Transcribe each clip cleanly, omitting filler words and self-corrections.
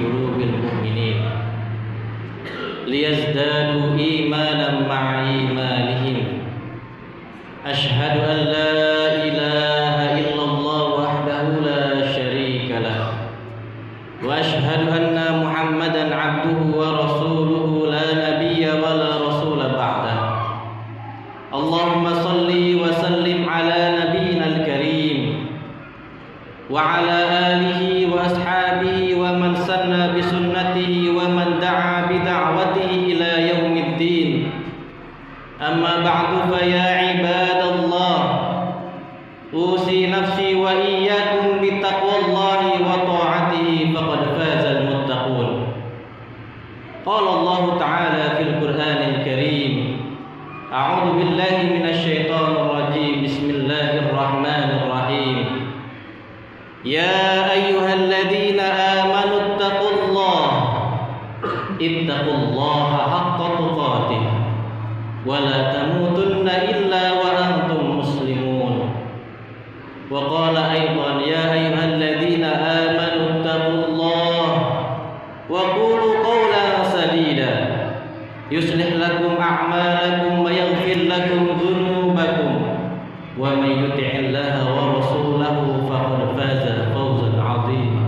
qulubil mu'minin liyazdadu imanan ma'a imanihim. Asyhadu an la ilaha illallah wahdahu la syarika lah wa asyhadu anna Muhammadan abduhu wa rasuluhu la nabiyya wa la rasula ba'dah. Allahumma salli wa sallim ala nabiyyina al-karim wa ala alihi wa ashabihi wa man sanna bi sunnatihi wa man da'a bi da'watihi ila yaumiddin. Amma ba'du, fa ya ibadallah, usi nafsi wa iyyakum bi taqwallahi wa ta'atihi faqad fazal muttaqun. Qala Allah ta'ala fil Qur'anil Karim, a'udzu billahi minasy syaithanir rajim. Bismillahirrahmanirrahim. Ya ayyuhalladzina amanu ittaqullaha haqqa tuqatih wa la tamutunna illa wa antum muslimun. Wa qala aidan ya ayyuhalladzina amanu ittaqullaha wa qulu qawlan sadida yuslih lakum a'malakum wa yaghfir lakum dhunubakum wa may yuti'illaha wa rasulahu faqad faza fawzan 'azima.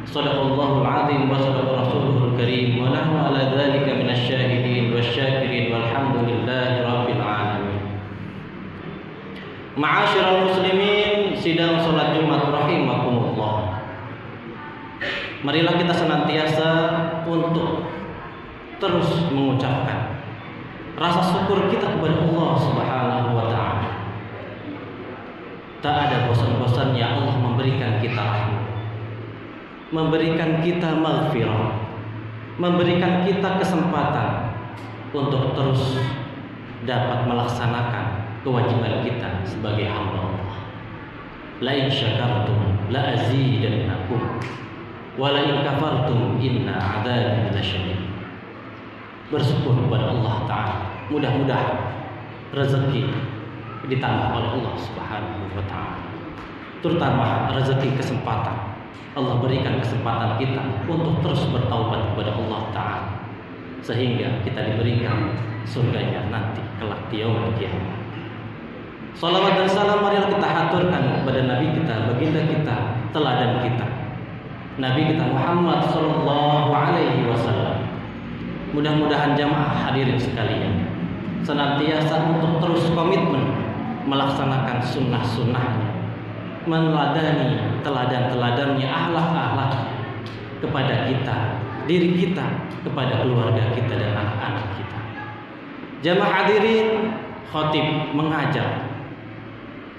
Shadaqallahul 'azim wa shadaqa rasuluhul karim wa nahnu 'ala dzalika minasy syahidin wasyakirin walhamdulillahi rabbil alamin. Ma'asyiral muslimin, sidang salat Jumat rahimakumullah. Marilah kita senantiasa untuk terus mengucapkan rasa syukur kita kepada Allah Subhanahu wa taala. Tak ada bosan-bosannya Allah memberikan kita rahmat, memberikan kita maghfirah, memberikan kita kesempatan untuk terus dapat melaksanakan kewajiban kita sebagai hamba Allah. La in syakartum la azidannakum wa la in kafartum inna 'adzabi lasyadid. Bersyukur kepada Allah Ta'ala, mudah-mudahan rezeki ditambah oleh Allah Subhanahu wa Ta'ala, terutama rezeki kesempatan. Allah berikan kesempatan kita untuk terus bertaubat kepada Allah Ta'ala, sehingga kita diberikan surganya nanti kelak di yaumul qiyamah. Salawat dan salam marilah kita haturkan kepada Nabi kita, baginda kita, teladan kita, Nabi kita Muhammad sallallahu alaihi wasallam. Mudah-mudahan jamaah hadirin sekalian senantiasa untuk terus komitmen melaksanakan sunnah-sunnahnya, meneladani teladan-teladannya, akhlak-akhlak kepada kita, diri kita, kepada keluarga kita dan anak-anak kita. Jamaah hadirin, khatib mengajar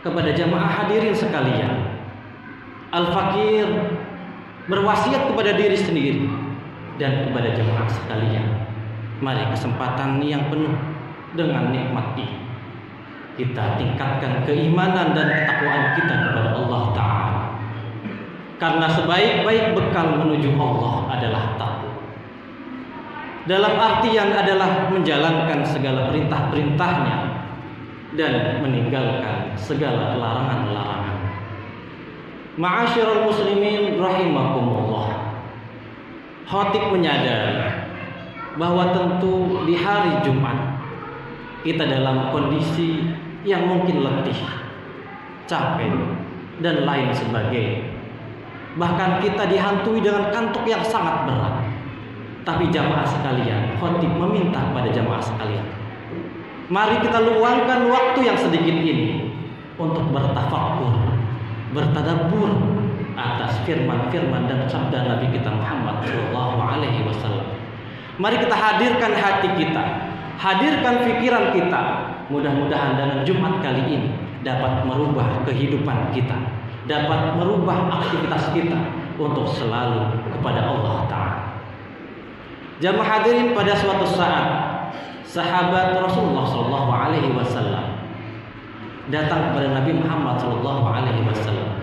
kepada jamaah hadirin sekalian. Al-Fakir berwasiat kepada diri sendiri dan kepada jemaah sekalian. Mari kesempatan yang penuh dengan nikmat ini kita tingkatkan keimanan dan ketakwaan kita kepada Allah Ta'ala. Karena sebaik-baik bekal menuju Allah adalah takwa. Dalam artian adalah menjalankan segala perintah-perintahnya dan meninggalkan segala larangan-larangan. Ma'asyiral muslimin rahimakumullah. Khatib menyadari bahwa tentu di hari Jumat kita dalam kondisi yang mungkin letih, capek, dan lain sebagainya. Bahkan kita dihantui dengan kantuk yang sangat berat. Tapi jamaah sekalian, khatib meminta kepada jamaah sekalian, mari kita luangkan waktu yang sedikit ini untuk bertafakkur, bertadabbur atas firman-firman dan sabda Nabi kita Muhammad SAW. Mari kita hadirkan hati kita, hadirkan pikiran kita. Mudah-mudahan dalam Jumat kali ini dapat merubah kehidupan kita, dapat merubah aktivitas kita untuk selalu kepada Allah Ta'ala. Jamaah hadirin, pada suatu saat sahabat Rasulullah SAW datang kepada Nabi Muhammad SAW.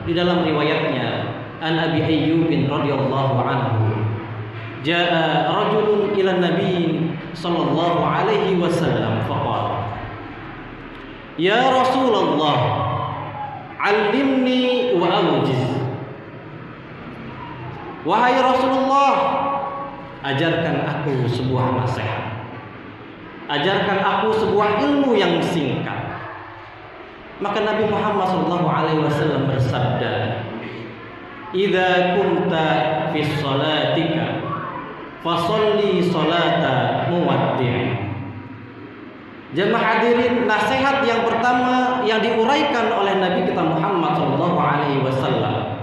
Di dalam riwayatnya, An Abi Ayyub radhiyallahu anhu, jaa rajulun ila Nabi sallallahu alaihi wasallam faqala, ya Rasulullah, 'allimni wa awjiz. Wahai Rasulullah, ajarkan aku sebuah nasihat. Ajarkan aku sebuah ilmu yang singkat. Maka Nabi Muhammad SAW bersabda, "Idza kunta fi shalatika fasholli sholata muwaddi'." Jemaah hadirin, nasihat yang pertama yang diuraikan oleh Nabi kita Muhammad SAW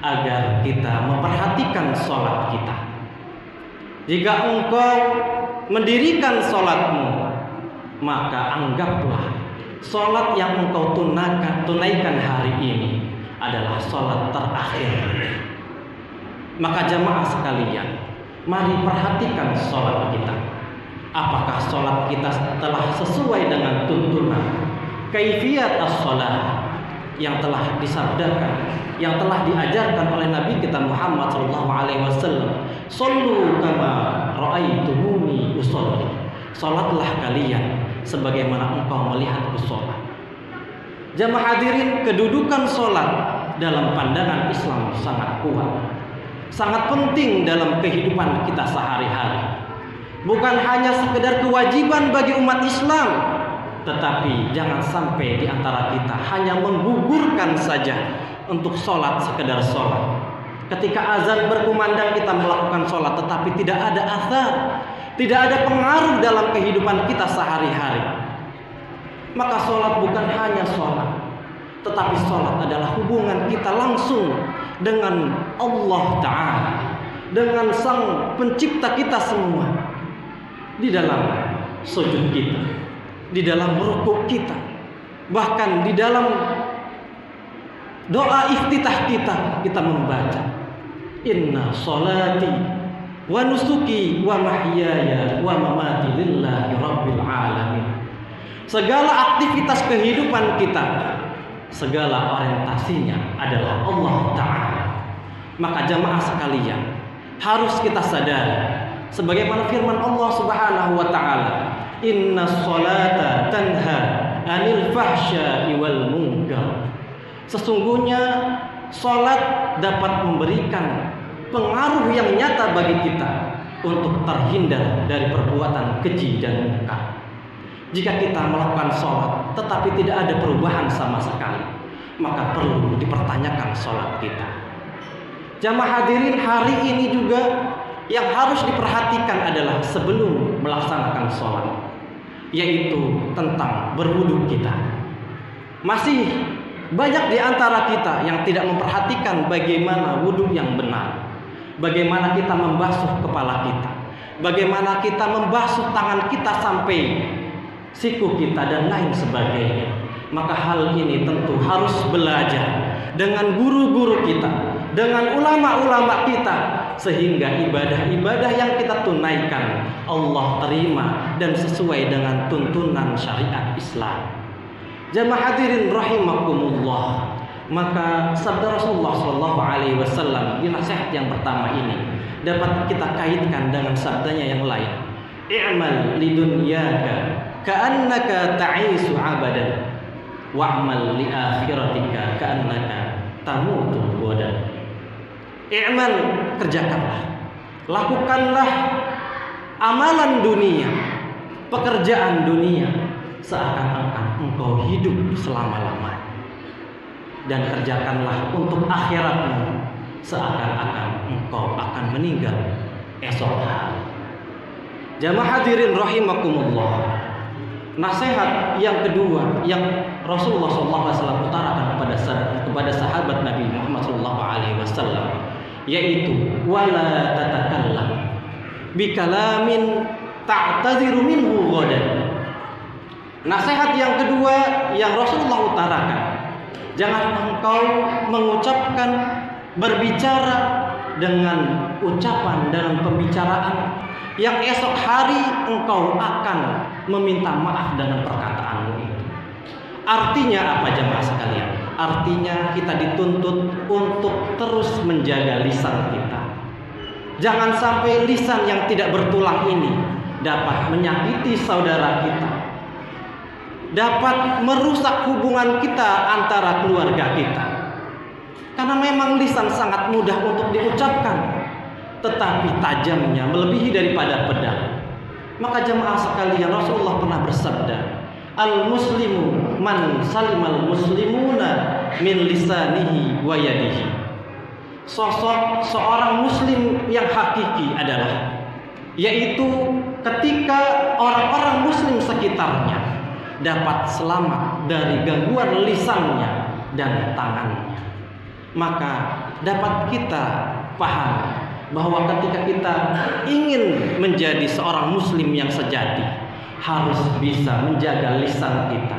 agar kita memperhatikan sholat kita. Jika engkau mendirikan sholatmu, maka anggaplah sholat yang engkau tunaikan hari ini adalah sholat terakhir. Maka jamaah sekalian, mari perhatikan sholat kita. Apakah sholat kita telah sesuai dengan tuntunan kaifiyat as-sholat yang telah disabdakan, yang telah diajarkan oleh Nabi kita Muhammad SAW. Shollu kama ra'aitumuni usolli. Salatlah kalian sebagaimana engkau melihatku sholat. Jamaah hadirin, kedudukan sholat dalam pandangan Islam sangat kuat, sangat penting dalam kehidupan kita sehari-hari. Bukan hanya sekedar kewajiban bagi umat Islam, tetapi jangan sampai di antara kita hanya menggugurkan saja untuk sholat sekedar sholat. Ketika azan berkumandang kita melakukan sholat, tetapi tidak ada athar, tidak ada pengaruh dalam kehidupan kita sehari-hari. Maka sholat bukan hanya sholat, tetapi sholat adalah hubungan kita langsung dengan Allah Ta'ala, dengan Sang Pencipta kita semua. Di dalam sujud kita, di dalam rukuk kita, bahkan di dalam doa iftitah kita membaca, inna sholati wa nusuki wa mahyaya wa mamati lillahi rabbil alamin. Segala aktivitas kehidupan kita, segala orientasinya adalah Allah Ta'ala. Maka jamaah sekalian, harus kita sadari sebagaimana firman Allah Subhanahu wa taala, "Inna sholata tanha 'anil fahsya'i wal munkar." Sesungguhnya salat dapat memberikan pengaruh yang nyata bagi kita untuk terhindar dari perbuatan keji dan munkar. Jika kita melakukan salat tetapi tidak ada perubahan sama sekali, maka perlu dipertanyakan salat kita. Jamaah hadirin, hari ini juga yang harus diperhatikan adalah sebelum melaksanakan sholat, yaitu tentang berwudu kita. Masih banyak di antara kita yang tidak memperhatikan bagaimana wudu yang benar, bagaimana kita membasuh kepala kita, bagaimana kita membasuh tangan kita sampai siku kita dan lain sebagainya. Maka hal ini tentu harus belajar dengan guru-guru kita, dengan ulama-ulama kita, sehingga ibadah-ibadah yang kita tunaikan Allah terima dan sesuai dengan tuntunan syariat Islam. Jamaah hadirin rahimakumullah, maka sabda Rasulullah SAW di nasihat yang pertama ini dapat kita kaitkan dengan sabdanya yang lain, i'mal lidunyaka ka'annaka ta'isu abadan wa'mal li akhiratika ka'annaka tamutu godan. I'mal, kerjakanlah, lakukanlah amalan dunia, pekerjaan dunia, seakan-akan engkau hidup selama-lamanya, dan kerjakanlah untuk akhiratmu seakan-akan engkau akan meninggal esok hari. Jamaah hadirin rahimakumullah, nasihat yang kedua yang Rasulullah SAW utarakan kepada sahabat Nabi Muhammad SAW, yaitu wala tatakallam bikalamin ta'tadiru minhu ghadan. Nasihat yang kedua yang Rasulullah utarakan, jangan engkau mengucapkan, berbicara dengan ucapan dalam pembicaraan yang esok hari engkau akan meminta maaf dengan perkataanmu itu. Artinya apa jemaah sekalian? Artinya kita dituntut untuk terus menjaga lisan kita. Jangan sampai lisan yang tidak bertulang ini dapat menyakiti saudara kita, dapat merusak hubungan kita antara keluarga kita. Karena memang lisan sangat mudah untuk diucapkan, tetapi tajamnya melebihi daripada pedang. Maka jemaah sekalian, Rasulullah pernah bersabda, al-muslimu man salimal muslimuna min lisanihi wa yadihi. Sosok seorang muslim yang hakiki adalah, yaitu ketika orang-orang muslim sekitarnya dapat selamat dari gangguan lisannya dan tangannya. Maka dapat kita paham bahwa ketika kita ingin menjadi seorang muslim yang sejati, harus bisa menjaga lisan kita,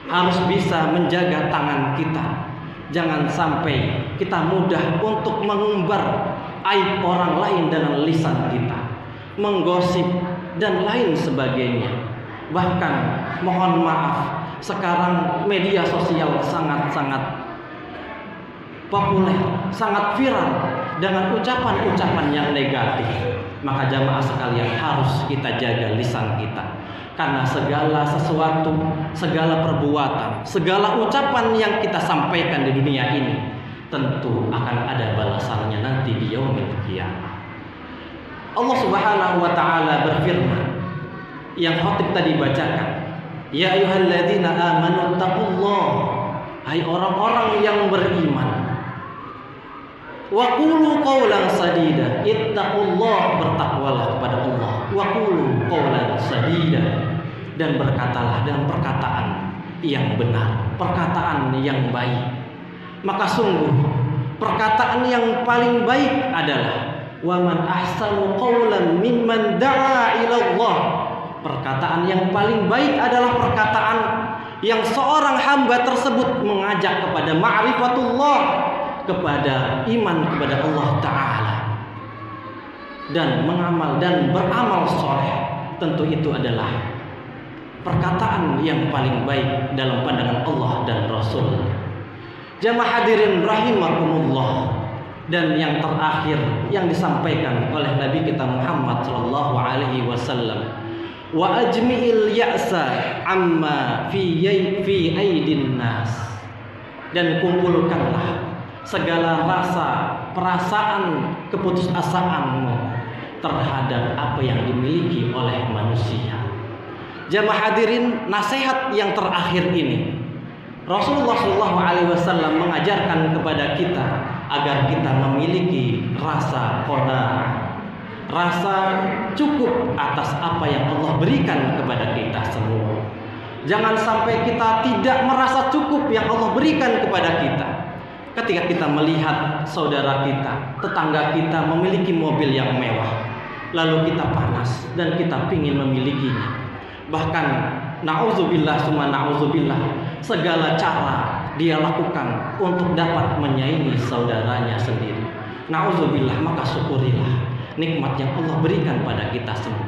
harus bisa menjaga tangan kita. Jangan sampai kita mudah untuk mengumbar aib orang lain dengan lisan kita, menggosip dan lain sebagainya. Bahkan mohon maaf, sekarang media sosial sangat-sangat populer, sangat viral dengan ucapan-ucapan yang negatif. Maka jamaah sekalian, harus kita jaga lisan kita, karena segala sesuatu, segala perbuatan, segala ucapan yang kita sampaikan di dunia ini tentu akan ada balasannya nanti di yaumil qiyamah. Allah Subhanahu wa taala berfirman, yang khotib tadi bacakan, ya ayyuhalladzina amanu taqullah, hai orang-orang yang beriman, wa qulu qawlan sadida, ittaqullah, bertakwalah kepada Allah, wa qulu qawlan sadida, dan berkatalah dengan perkataan yang benar, perkataan yang baik. Maka sungguh perkataan yang paling baik adalah wa man ahsanu qawlan mimman da'a ila Allah. Perkataan yang paling baik adalah perkataan yang seorang hamba tersebut mengajak kepada ma'rifatullah, kepada iman kepada Allah Ta'ala, dan mengamal dan beramal soleh. Tentu itu adalah perkataan yang paling baik dalam pandangan Allah dan Rasul. Jamaah hadirin rahimakumullah. Dan yang terakhir yang disampaikan oleh Nabi kita Muhammad sallallahu alaihi wasallam, wa ajmi'il ya'sa amma fi aidin nas, dan kumpulkanlah segala rasa, perasaan keputusasaanmu terhadap apa yang dimiliki oleh manusia. Jamaah hadirin, nasihat yang terakhir ini Rasulullah SAW mengajarkan kepada kita agar kita memiliki rasa qanaah, rasa cukup atas apa yang Allah berikan kepada kita semua. Jangan sampai kita tidak merasa cukup yang Allah berikan kepada kita. Ketika kita melihat saudara kita, tetangga kita memiliki mobil yang mewah, lalu kita panas dan kita ingin memilikinya. Bahkan na'udzubillah summa na'udzubillah, segala cara dia lakukan untuk dapat menyaingi saudaranya sendiri. Na'udzubillah, maka syukurilah nikmat yang Allah berikan pada kita semua.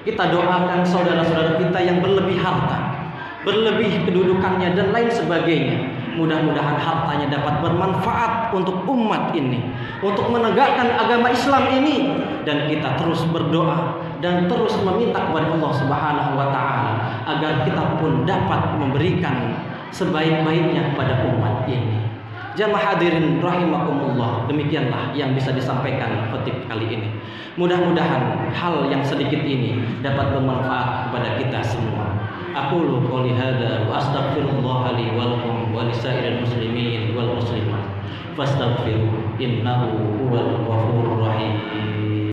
Kita doakan saudara-saudara kita yang berlebih harta, berlebih kedudukannya dan lain sebagainya. Mudah-mudahan hartanya dapat bermanfaat untuk umat ini, untuk menegakkan agama Islam ini. Dan kita terus berdoa dan terus meminta kepada Allah Subhanahu wa taala agar kita pun dapat memberikan sebaik-baiknya kepada umat ini. Jamaah hadirin rahimakumullah, demikianlah yang bisa disampaikan khotib kali ini. Mudah-mudahan hal yang sedikit ini dapat bermanfaat kepada kita semua. Aqulu qouli hadza wa astaghfirullah li wa lakum wa lisairil muslimin wal muslimat fastaghfiruhu innahu huwal ghafurur rahim.